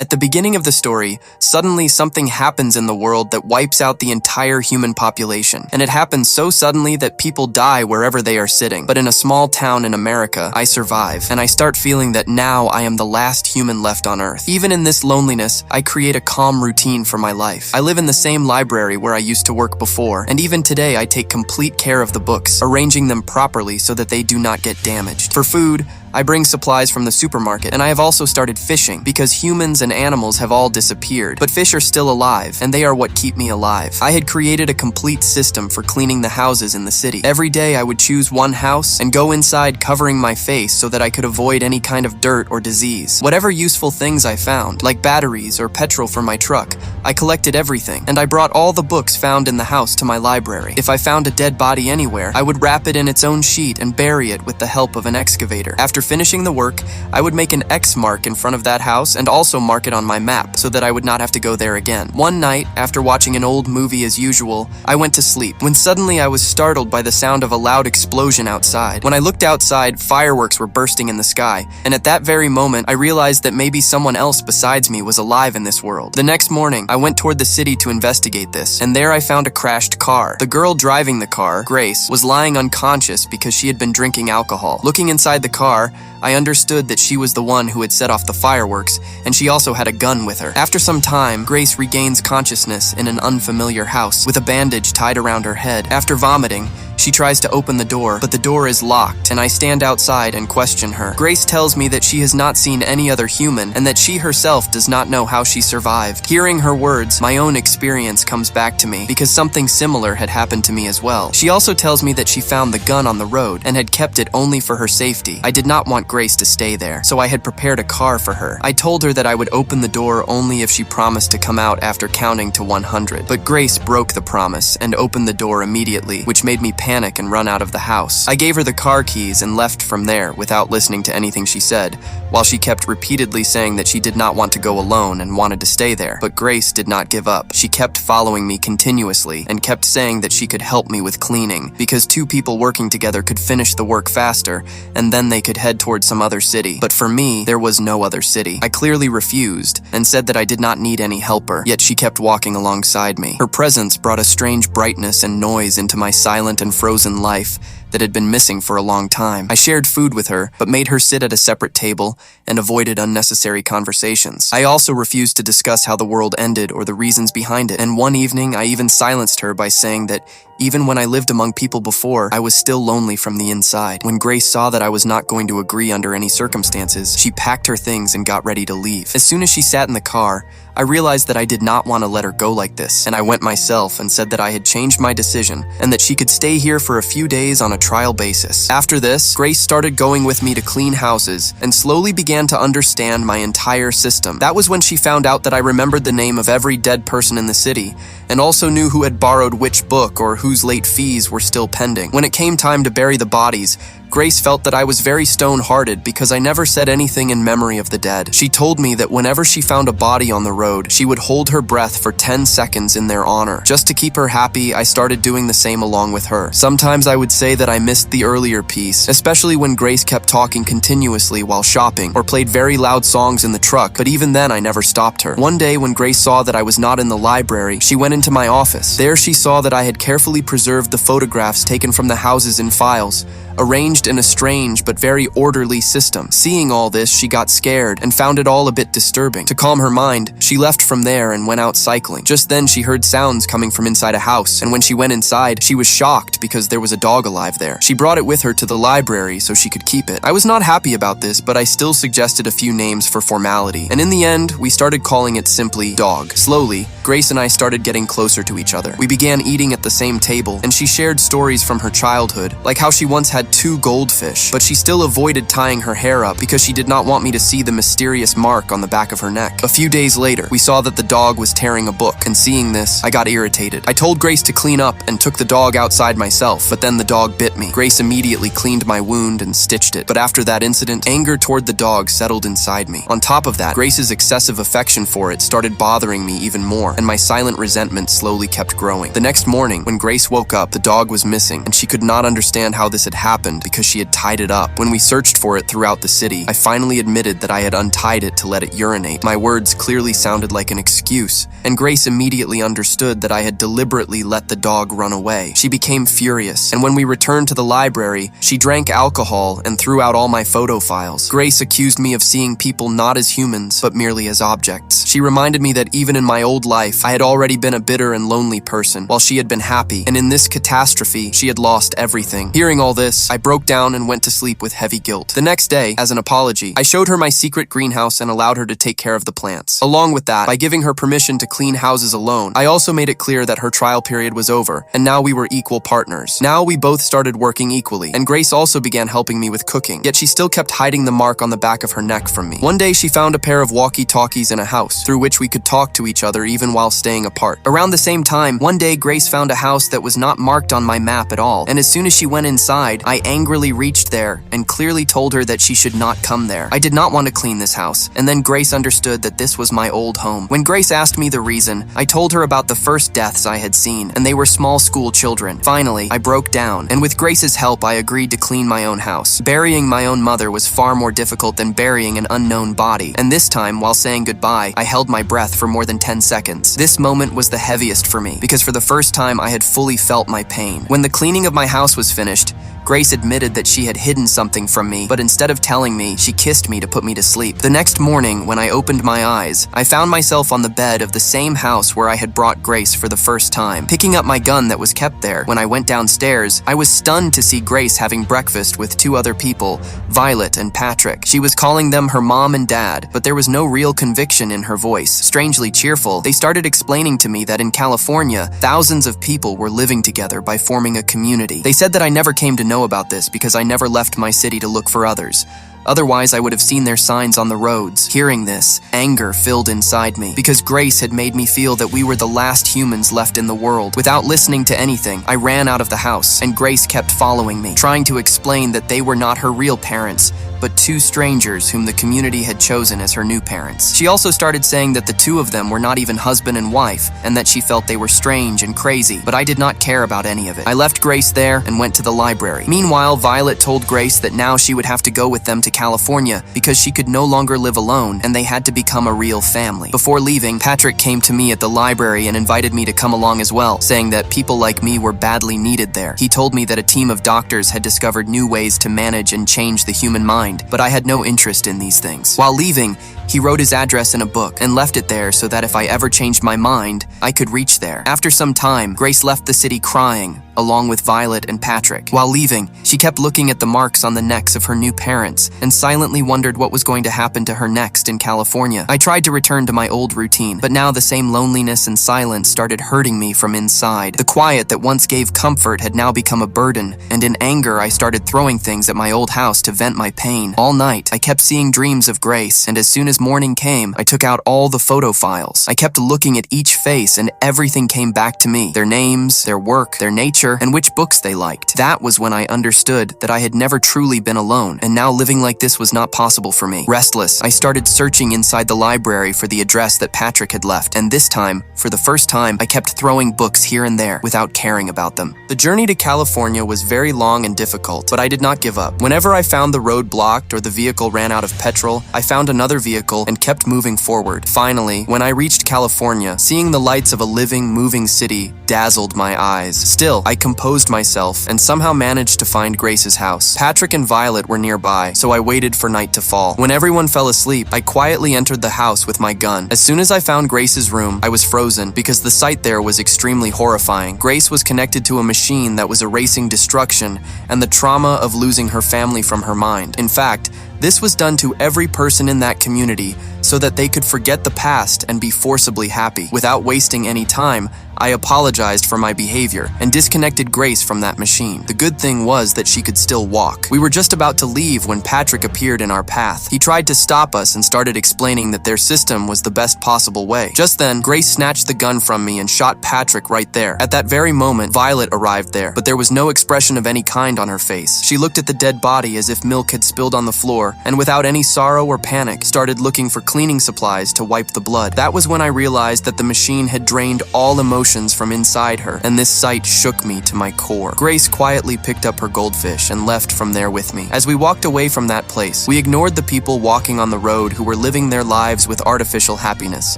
At the beginning of the story, suddenly something happens in the world that wipes out the entire human population. And it happens so suddenly that people die wherever they are sitting. But in a small town in America, I survive. And I start feeling that now I am the last human left on Earth. Even in this loneliness, I create a calm routine for my life. I live in the same library where I used to work before. And even today, I take complete care of the books, arranging them properly so that they do not get damaged. For food, I bring supplies from the supermarket, and I have also started fishing because humans and animals have all disappeared, but fish are still alive, and they are what keep me alive. I had created a complete system for cleaning the houses in the city. Every day I would choose one house and go inside covering my face so that I could avoid any kind of dirt or disease. Whatever useful things I found, like batteries or petrol for my truck, I collected everything, and I brought all the books found in the house to my library. If I found a dead body anywhere, I would wrap it in its own sheet and bury it with the help of an excavator. After finishing the work, I would make an X mark in front of that house and also mark it on my map so that I would not have to go there again. One night, after watching an old movie as usual, I went to sleep, when suddenly I was startled by the sound of a loud explosion outside. When I looked outside, fireworks were bursting in the sky, and at that very moment, I realized that maybe someone else besides me was alive in this world. The next morning, I went toward the city to investigate this, and there I found a crashed car. The girl driving the car, Grace, was lying unconscious because she had been drinking alcohol. Looking inside the car, I understood that she was the one who had set off the fireworks, and she also had a gun with her. After some time, Grace regains consciousness in an unfamiliar house, with a bandage tied around her head. After vomiting, she tries to open the door, but the door is locked, and I stand outside and question her. Grace tells me that she has not seen any other human, and that she herself does not know how she survived. Hearing her words, my own experience comes back to me, because something similar had happened to me as well. She also tells me that she found the gun on the road, and had kept it only for her safety. I did not want Grace to stay there, so I had prepared a car for her. I told her that I would open the door only if she promised to come out after counting to 100. But Grace broke the promise, and opened the door immediately, which made me panic and run out of the house. I gave her the car keys and left from there without listening to anything she said, while she kept repeatedly saying that she did not want to go alone and wanted to stay there. But Grace did not give up. She kept following me continuously and kept saying that she could help me with cleaning, because two people working together could finish the work faster, and then they could head towards some other city. But for me, there was no other city. I clearly refused and said that I did not need any helper, yet she kept walking alongside me. Her presence brought a strange brightness and noise into my silent and frozen life that had been missing for a long time. I shared food with her, but made her sit at a separate table and avoided unnecessary conversations. I also refused to discuss how the world ended or the reasons behind it, and one evening I even silenced her by saying that even when I lived among people before, I was still lonely from the inside. When Grace saw that I was not going to agree under any circumstances, she packed her things and got ready to leave. As soon as she sat in the car, I realized that I did not want to let her go like this, and I went myself and said that I had changed my decision and that she could stay here for a few days on a trial basis. After this, Grace started going with me to clean houses and slowly began to understand my entire system. That was when she found out that I remembered the name of every dead person in the city and also knew who had borrowed which book or whose late fees were still pending. When it came time to bury the bodies, Grace felt that I was very stone-hearted because I never said anything in memory of the dead. She told me that whenever she found a body on the road, she would hold her breath for 10 seconds in their honor. Just to keep her happy, I started doing the same along with her. Sometimes I would say that I missed the earlier piece, especially when Grace kept talking continuously while shopping or played very loud songs in the truck, but even then I never stopped her. One day when Grace saw that I was not in the library, she went into my office. There she saw that I had carefully preserved the photographs taken from the houses in files, arranged in a strange but very orderly system. Seeing all this, she got scared and found it all a bit disturbing. To calm her mind, she left from there and went out cycling. Just then, she heard sounds coming from inside a house, and when she went inside, she was shocked because there was a dog alive there. She brought it with her to the library so she could keep it. I was not happy about this, but I still suggested a few names for formality, and in the end, we started calling it simply Dog. Slowly, Grace and I started getting closer to each other. We began eating at the same table, and she shared stories from her childhood, like how she once had 2 goldfish, but she still avoided tying her hair up because she did not want me to see the mysterious mark on the back of her neck. A few days later, we saw that the dog was tearing a book, and seeing this, I got irritated. I told Grace to clean up and took the dog outside myself, but then the dog bit me. Grace immediately cleaned my wound and stitched it, but after that incident, anger toward the dog settled inside me. On top of that, Grace's excessive affection for it started bothering me even more, and my silent resentment slowly kept growing. The next morning, when Grace woke up, the dog was missing, and she could not understand how this had happened because because she had tied it up. When we searched for it throughout the city, I finally admitted that I had untied it to let it urinate. My words clearly sounded like an excuse, and Grace immediately understood that I had deliberately let the dog run away. She became furious, and when we returned to the library, she drank alcohol and threw out all my photo files. Grace accused me of seeing people not as humans, but merely as objects. She reminded me that even in my old life, I had already been a bitter and lonely person, while she had been happy, and in this catastrophe, she had lost everything. Hearing all this, I broke down and went to sleep with heavy guilt. The next day, as an apology, I showed her my secret greenhouse and allowed her to take care of the plants. Along with that, by giving her permission to clean houses alone, I also made it clear that her trial period was over, and now we were equal partners. Now we both started working equally, and Grace also began helping me with cooking, yet she still kept hiding the mark on the back of her neck from me. One day, she found a pair of walkie-talkies in a house, through which we could talk to each other even while staying apart. Around the same time, one day Grace found a house that was not marked on my map at all, and as soon as she went inside, I angrily reached there and clearly told her that she should not come there. I did not want to clean this house, and then Grace understood that this was my old home. When Grace asked me the reason, I told her about the first deaths I had seen, and they were small school children. Finally, I broke down, and with Grace's help, I agreed to clean my own house. Burying my own mother was far more difficult than burying an unknown body, and this time, while saying goodbye, I held my breath for more than 10 seconds. This moment was the heaviest for me, because for the first time, I had fully felt my pain. When the cleaning of my house was finished, Grace admitted that she had hidden something from me, but instead of telling me, she kissed me to put me to sleep. The next morning, when I opened my eyes, I found myself on the bed of the same house where I had brought Grace for the first time. Picking up my gun that was kept there, when I went downstairs, I was stunned to see Grace having breakfast with two other people, Violet and Patrick. She was calling them her mom and dad, but there was no real conviction in her voice. Strangely cheerful, they started explaining to me that in California, thousands of people were living together by forming a community. They said that I never came to know about this because I never left my city to look for others. Otherwise, I would have seen their signs on the roads. Hearing this, anger filled inside me, because Grace had made me feel that we were the last humans left in the world. Without listening to anything, I ran out of the house, and Grace kept following me, trying to explain that they were not her real parents, but two strangers whom the community had chosen as her new parents. She also started saying that the two of them were not even husband and wife, and that she felt they were strange and crazy, but I did not care about any of it. I left Grace there and went to the library. Meanwhile, Violet told Grace that now she would have to go with them to California because she could no longer live alone and they had to become a real family. Before leaving, Patrick came to me at the library and invited me to come along as well, saying that people like me were badly needed there. He told me that a team of doctors had discovered new ways to manage and change the human mind, but I had no interest in these things. While leaving, he wrote his address in a book and left it there so that if I ever changed my mind, I could reach there. After some time, Grace left the city crying, along with Violet and Patrick. While leaving, she kept looking at the marks on the necks of her new parents and silently wondered what was going to happen to her next in California. I tried to return to my old routine, but now the same loneliness and silence started hurting me from inside. The quiet that once gave comfort had now become a burden, and in anger, I started throwing things at my old house to vent my pain. All night, I kept seeing dreams of Grace, and as soon as morning came, I took out all the photo files. I kept looking at each face, and everything came back to me. Their names, their work, their nature, and which books they liked. That was when I understood that I had never truly been alone, and now living like this was not possible for me. Restless, I started searching inside the library for the address that Patrick had left, and this time, for the first time, I kept throwing books here and there without caring about them. The journey to California was very long and difficult, but I did not give up. Whenever I found the road blocked or the vehicle ran out of petrol, I found another vehicle and kept moving forward. Finally, when I reached California, seeing the lights of a living, moving city dazzled my eyes. Still, I composed myself and somehow managed to find Grace's house. Patrick and Violet were nearby, so I waited for night to fall. When everyone fell asleep, I quietly entered the house with my gun. As soon as I found Grace's room, I was frozen because the sight there was extremely horrifying. Grace was connected to a machine that was erasing destruction and the trauma of losing her family from her mind. In fact, this was done to every person in that community so that they could forget the past and be forcibly happy. Without wasting any time, I apologized for my behavior and disconnected Grace from that machine. The good thing was that she could still walk. We were just about to leave when Patrick appeared in our path. He tried to stop us and started explaining that their system was the best possible way. Just then, Grace snatched the gun from me and shot Patrick right there. At that very moment, Violet arrived there, but there was no expression of any kind on her face. She looked at the dead body as if milk had spilled on the floor, and without any sorrow or panic, started looking for cleaning supplies to wipe the blood. That was when I realized that the machine had drained all emotions from inside her, and this sight shook me to my core. Grace quietly picked up her goldfish and left from there with me. As we walked away from that place, we ignored the people walking on the road who were living their lives with artificial happiness,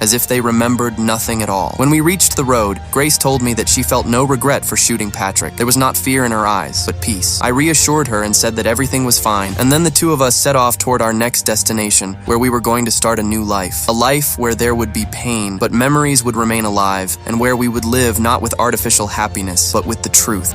as if they remembered nothing at all. When we reached the road, Grace told me that she felt no regret for shooting Patrick. There was not fear in her eyes, but peace. I reassured her and said that everything was fine, and then the two of us set off toward our next destination, where we were going to start a new life. A life where there would be pain, but memories would remain alive, and where we would live not with artificial happiness, but with the truth.